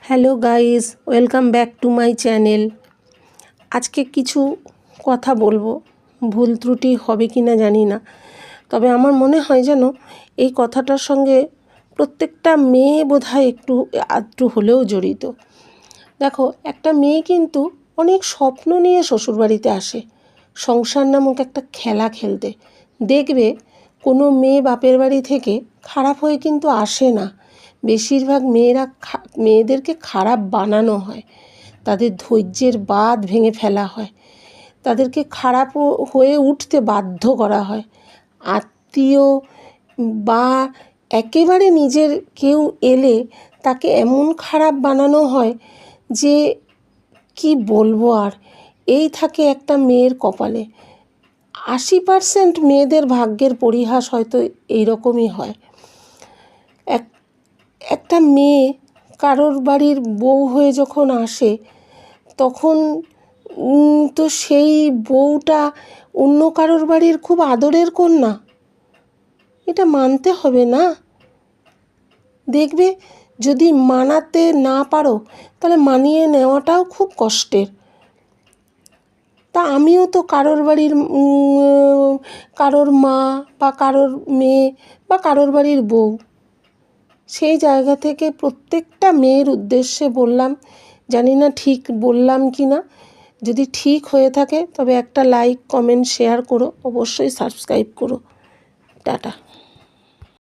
Hello guys, welcome back to my channel. আজকে কিছু কথা বলবো, ভুল ত্রুটি হবে কি না জানি না, তবে আমার মনে হয় যেন এই কথাটার সঙ্গে প্রত্যেকটা মেয়ে বোধহয় একটু আধটু হলেও জড়িত। দেখো, একটা মেয়ে কিন্তু অনেক স্বপ্ন নিয়ে শ্বশুরবাড়িতে আসে সংসার নামক একটা খেলা খেলতে। দেখবে কোনো মেয়ে বাপের বাড়ি থেকে খারাপ হয়ে কিন্তু আসে না। বেশিরভাগ মেয়েদেরকে খারাপ বানানো হয়, তাদের ধৈর্যের বাঁধ ভেঙে ফেলা হয়, তাদেরকে খারাপ হয়ে উঠতে বাধ্য করা হয়। আত্মীয় বা একেবারে নিজের কেউ এলে তাকে এমন খারাপ বানানো হয় যে কি বলবো আর। এই থাকে একটা মেয়ের কপালে। 80% মেয়েদের ভাগ্যের পরিহাস হয়তো এইরকমই হয়। একটা মেয়ে কারোর বাড়ির বউ হয়ে যখন আসে, তখন তো সেই বউটা অন্য কারোর বাড়ির খুব আদরের কন্যা, এটা মানতে হবে না? দেখবে যদি মানাতে না পারো তাহলে মানিয়ে নেওয়াটাও খুব কষ্টের। তা আমিও তো কারোর বাড়ির কারোর মা বা কারোর মেয়ে বা কারোর বাড়ির বউ। সেই জায়গা থেকে প্রত্যেকটা মেয়ের উদ্দেশ্যে বললাম, জানি না ঠিক বললাম কি না। যদি ঠিক হয়ে থাকে তবে একটা লাইক, কমেন্ট, শেয়ার করো, অবশ্যই সাবস্ক্রাইব করো। টাটা।